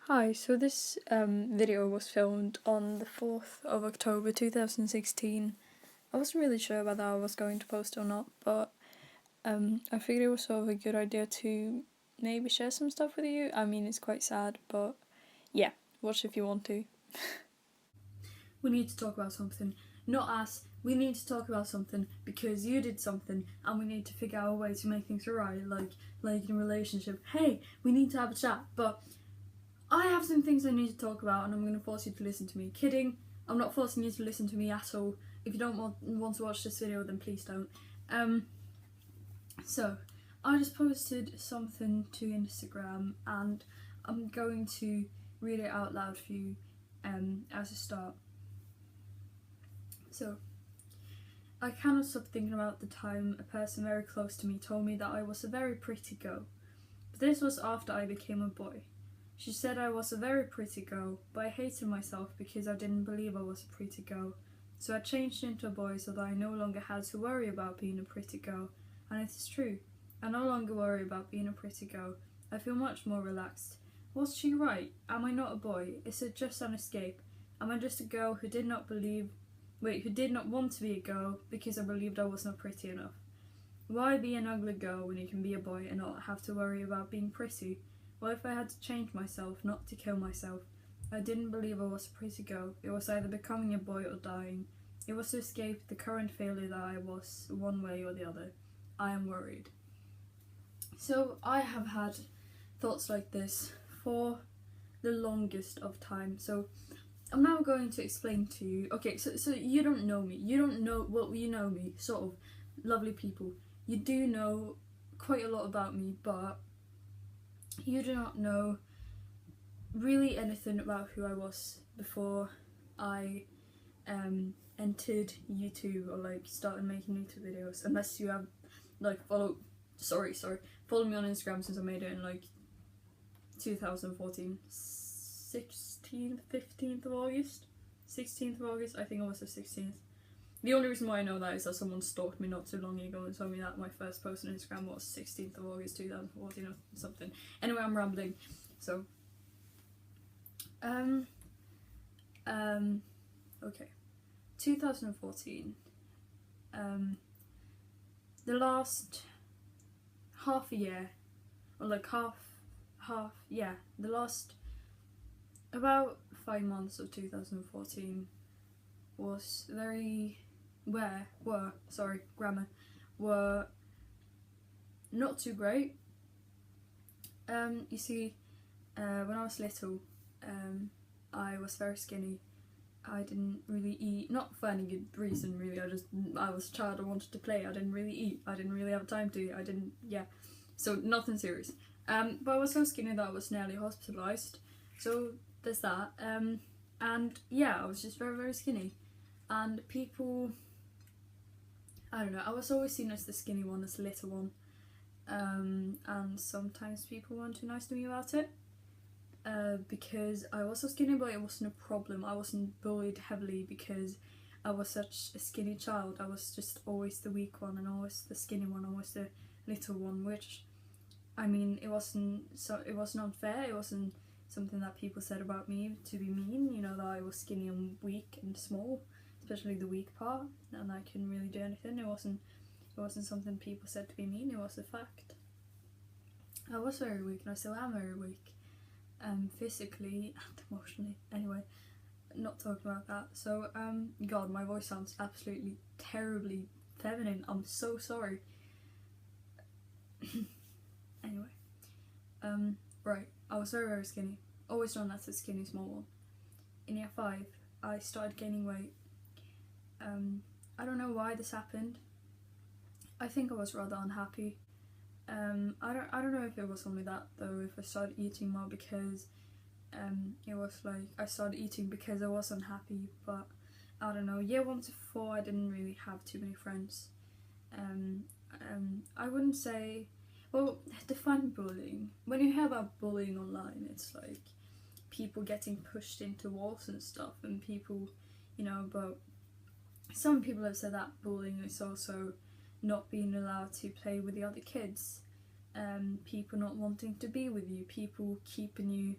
Hi, so this video was filmed on the 4th of October 2016. I wasn't really sure whether I was going to post or not, but I figured it was sort of a good idea to maybe share some stuff with you. I mean, it's quite sad, but yeah, watch if you want to. We need to talk about something. Not us. We need to talk about something because you did something and we need to figure out a way to make things right, like in a relationship. Hey, we need to have a chat, but I have some things I need to talk about and I'm going to force you to listen to me. Kidding, I'm not forcing you to listen to me at all. If you don't want to watch this video, then please don't. So, I just posted something to Instagram and I'm going to read it out loud for you as a start. So, I cannot stop thinking about the time a person very close to me told me that I was a very pretty girl. But this was after I became a boy. She said I was a very pretty girl, but I hated myself because I didn't believe I was a pretty girl. So I changed into a boy so that I no longer had to worry about being a pretty girl. And it is true. I no longer worry about being a pretty girl. I feel much more relaxed. Was she right? Am I not a boy? Is it just an escape? Am I just a girl who did not want to be a girl because I believed I was not pretty enough? Why be an ugly girl when you can be a boy and not have to worry about being pretty? What if I had to change myself, not to kill myself? I didn't believe I was a pretty girl. It was either becoming a boy or dying. It was to escape the current failure that I was, one way or the other. I am worried. So I have had thoughts like this for the longest of time. So I'm now going to explain to you. Okay, so you don't know me. You don't know, well, you know me, sort of. Lovely people. You do know quite a lot about me, but you do not know really anything about who I was before I entered YouTube or like started making YouTube videos, unless you have like follow me on Instagram since I made it in like 2014, 16th, 15th of August, 16th of August, I think it was the 16th. The only reason why I know that is that someone stalked me not too long ago and told me that my first post on Instagram was 16th of August 2014 or something. Anyway, I'm rambling. So, okay. 2014. The last half a year, or like the last about 5 months of 2014 was were not too great. You see, when I was little, I was very skinny. I didn't really eat, not for any good reason really, I was a child, I wanted to play, I didn't really eat, I didn't really have time to eat, so nothing serious. But I was so skinny that I was nearly hospitalised, so there's that. And yeah, I was just very, very skinny. And people, I don't know, I was always seen as the skinny one, as the little one. And sometimes people weren't too nice to me about it. Because I was so skinny, but it wasn't a problem. I wasn't bullied heavily because I was such a skinny child. I was just always the weak one and always the skinny one, always the little one, which, I mean, it wasn't unfair. It wasn't something that people said about me to be mean, you know, that I was skinny and weak and small, especially the weak part, and I couldn't really do anything. It wasn't something people said to be mean, it was a fact. I was very weak and I still am very weak. Physically and emotionally. Anyway, not talking about that. So, God, my voice sounds absolutely terribly feminine. I'm so sorry. Anyway, right. I was very, very skinny. Always known as a skinny small one. In year 5, I started gaining weight. I don't know why this happened. I think I was rather unhappy. I don't know if it was only that though, if I started eating more because it was like I started eating because I was unhappy, but I don't know, year 1 to 4 I didn't really have too many friends. I wouldn't say, well, define bullying. When you hear about bullying online, it's like people getting pushed into walls and stuff, and people, you know, but some people have said that bullying is also not being allowed to play with the other kids, people not wanting to be with you, people keeping you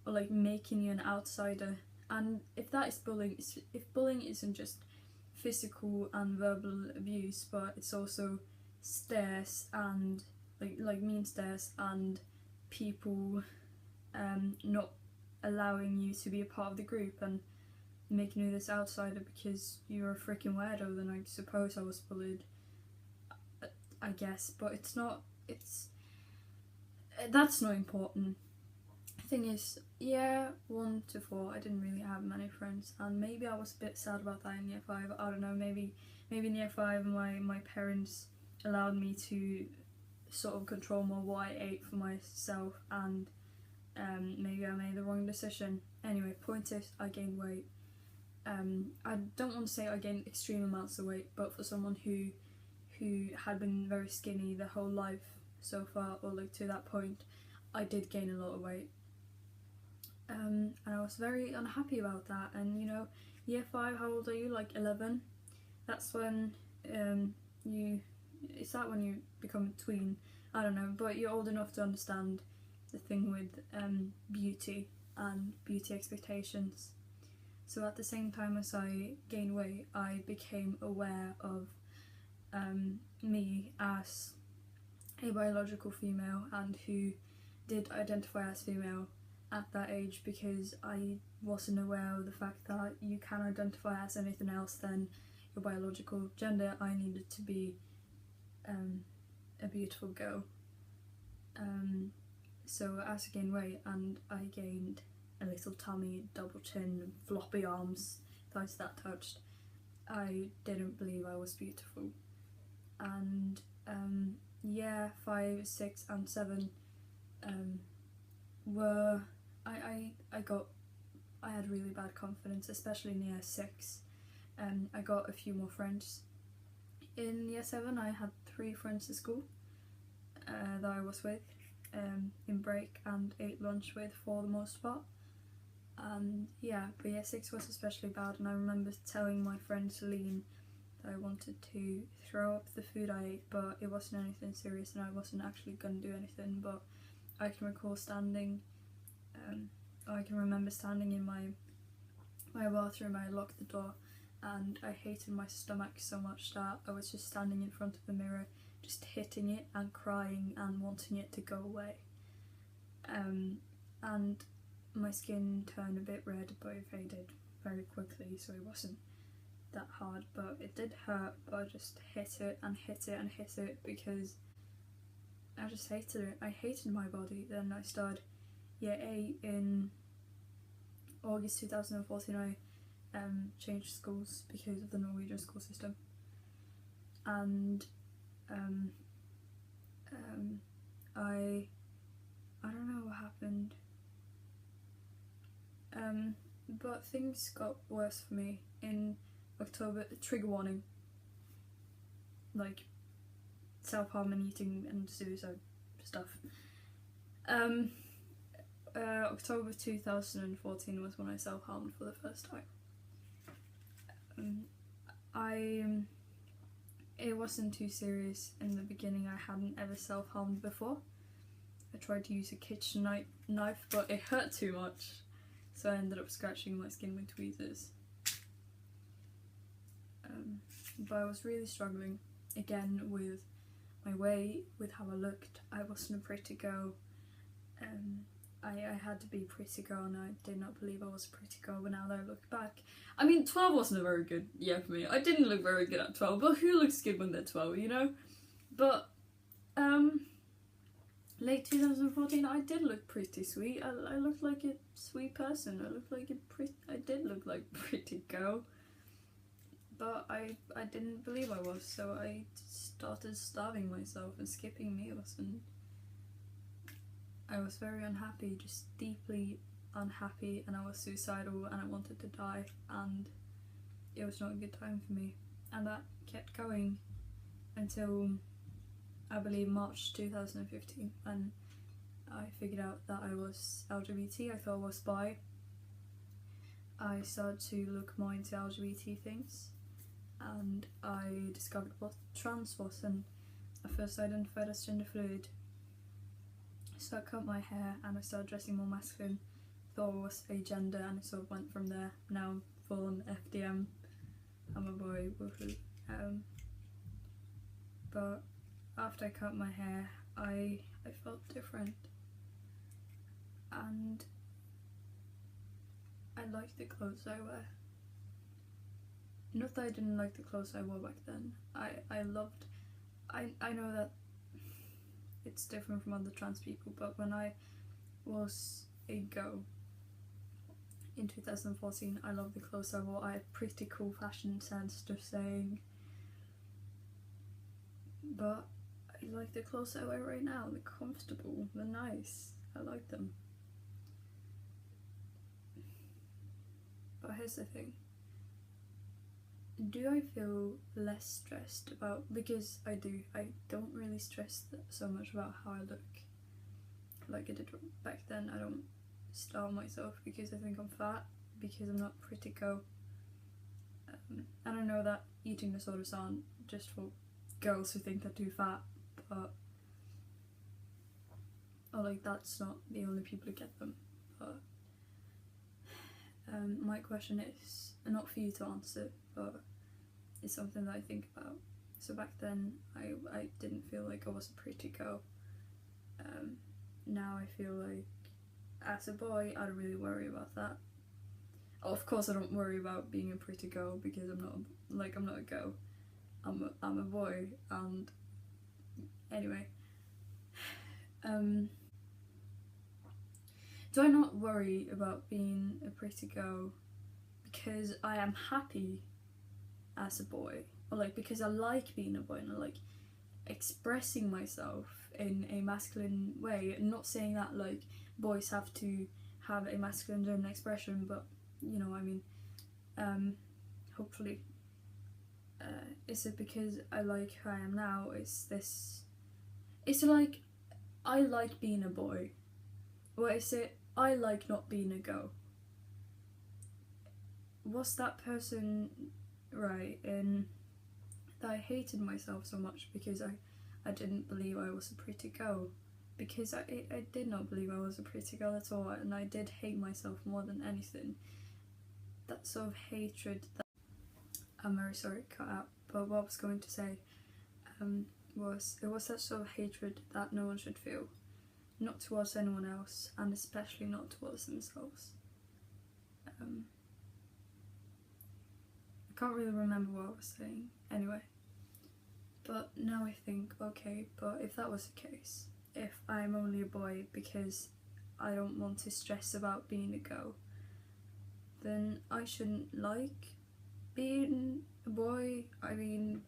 or like making you an outsider. And if that is bullying, if bullying isn't just physical and verbal abuse, but it's also stares and like mean stares and people not allowing you to be a part of the group and making you this outsider because you're a freaking weirdo, then I suppose I was bullied, I guess. But it's not, that's not important. The thing is, yeah, 1 to 4, I didn't really have many friends, and maybe I was a bit sad about that in year 5. I don't know, maybe in year 5 my parents allowed me to sort of control more what I ate for myself, and maybe I made the wrong decision. Anyway, point is, I gained weight. I don't want to say I gained extreme amounts of weight, but for someone who had been very skinny their whole life so far, or like to that point, I did gain a lot of weight. And I was very unhappy about that. And you know, year 5, how old are you? Like 11? That's when is that when you become a tween? I don't know, but you're old enough to understand the thing with beauty and beauty expectations. So at the same time as I gained weight, I became aware of me as a biological female and who did identify as female at that age, because I wasn't aware of the fact that you can identify as anything else than your biological gender. I needed to be a beautiful girl. So as I gained weight and I gained a little tummy, double chin, floppy arms, thighs that touched, I didn't believe I was beautiful. And year 5, 6 and 7 were I had really bad confidence, especially in year 6. I got a few more friends. In year 7 I had 3 friends at school that I was with in break and ate lunch with for the most part. Yeah, but year 6 was especially bad, and I remember telling my friend Celine that I wanted to throw up the food I ate, but it wasn't anything serious and I wasn't actually going to do anything. But I can recall I can remember standing in my bathroom. I locked the door and I hated my stomach so much that I was just standing in front of the mirror, just hitting it and crying and wanting it to go away. And my skin turned a bit red, but it faded very quickly, so it wasn't that hard, but it did hurt. But I just hit it and hit it and hit it because I just hated it. I hated my body. Then I started year 8 in August 2014. I changed schools because of the Norwegian school system, and I don't know what happened, but things got worse for me in October. Trigger warning, like self-harm and eating and suicide stuff. October 2014 was when I self-harmed for the first time. It wasn't too serious in the beginning. I hadn't ever self-harmed before. I tried to use a kitchen knife, but it hurt too much, so I ended up scratching my skin with tweezers. But I was really struggling again with my weight, with how I looked. I wasn't a pretty girl. I had to be a pretty girl, and I did not believe I was a pretty girl. But now that I look back, I mean, 12 wasn't a very good year for me. I didn't look very good at 12, but who looks good when they're 12, you know? But late 2014, I did look pretty sweet. I looked like a sweet person. I did look like a pretty girl. But I didn't believe I was, so I started starving myself and skipping meals, and I was very unhappy, just deeply unhappy, and I was suicidal and I wanted to die, and it was not a good time for me. And that kept going until, I believe, March 2015, when I figured out that I was LGBT. I thought I was bi. I started to look more into LGBT things, and I discovered what trans was, and I first identified as gender fluid. So I cut my hair and I started dressing more masculine, thought was agender, and it sort of went from there. Now I'm full on FDM. I'm a boy, woohoo. But after I cut my hair, I felt different, and I like the clothes I wear. Not that I didn't like the clothes I wore back then. I know that it's different from other trans people, but when I was a girl in 2014, I loved the clothes I wore. I had pretty cool fashion sense, just saying. But I like the clothes I wear right now. They're comfortable, they're nice, I like them. But here's the thing. Do I feel less stressed about, because I do, I don't really stress so much about how I look like I did back then. I don't starve myself because I think I'm fat, because I'm not a pretty girl. And I know that eating disorders aren't just for girls who think they're too fat, but that's not the only people who get them. But my question is not for you to answer, but it's something that I think about. So back then I didn't feel like I was a pretty girl. Now I feel like as a boy I don't really worry about that. Of course I don't worry about being a pretty girl, because I'm not a girl. I'm a boy. And anyway, do I not worry about being a pretty girl because I am happy as a boy, or like because I like being a boy and I like expressing myself in a masculine way? I'm not saying that like boys have to have a masculine gender expression, but you know what I mean. Hopefully. Is it because I like who I am now? Is it like I like being a boy? Or is it I like not being a girl? Was that person right in that I hated myself so much because I didn't believe I was a pretty girl? Because I did not believe I was a pretty girl at all, and I did hate myself more than anything. That sort of hatred that, I'm very sorry it cut out, but what I was going to say was that sort of hatred that no one should feel. Not towards anyone else, and especially not towards themselves. I can't really remember what I was saying anyway. But now I think, okay, but if that was the case, if I'm only a boy because I don't want to stress about being a girl, then I shouldn't like being a boy. I mean,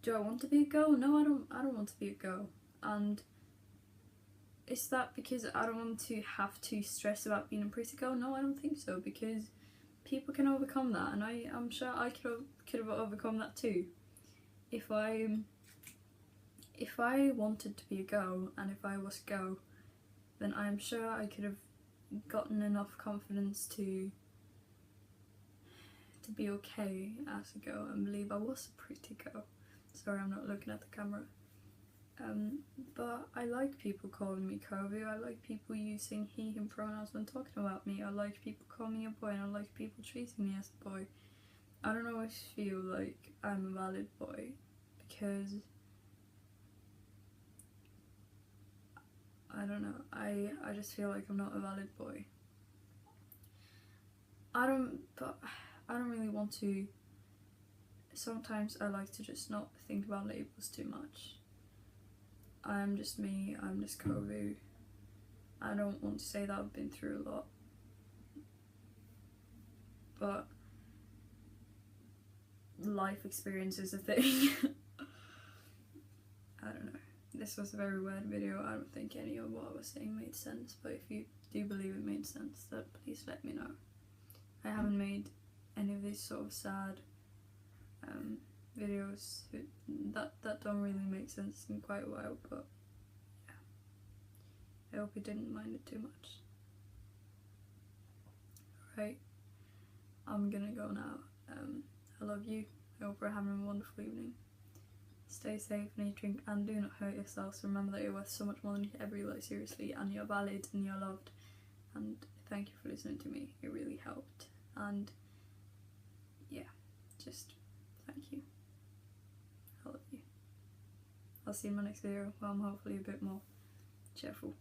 do I want to be a girl? No, I don't want to be a girl. And is that because I don't want to have to stress about being a pretty girl? No, I don't think so, because people can overcome that, and I'm sure I could have overcome that too. If I wanted to be a girl, and if I was a girl, then I'm sure I could have gotten enough confidence to be okay as a girl and believe I was a pretty girl. Sorry, I'm not looking at the camera. But I like people calling me Kovu. I like people using he, him pronouns when talking about me. I like people calling me a boy, and I like people treating me as a boy. I don't always feel like I'm a valid boy, because I don't know, I just feel like I'm not a valid boy. I don't really want to. Sometimes I like to just not think about labels too much. I'm just me, I'm just Kovu. I don't want to say that I've been through a lot, but life experience is a thing. I don't know. This was a very weird video. I don't think any of what I was saying made sense, but if you do believe it made sense, then please let me know. I haven't made any of these sort of sad videos that don't really make sense in quite a while, but yeah, I hope you didn't mind it too much. Right, I'm gonna go now. I love you. I hope you're having a wonderful evening. Stay safe and eat, drink, and do not hurt yourselves. Remember that you're worth so much more than you could ever realize, seriously, and you're valid and you're loved, and thank you for listening to me. It really helped. And yeah, just thank you. I love you. I'll see you in my next video where I'm hopefully a bit more cheerful.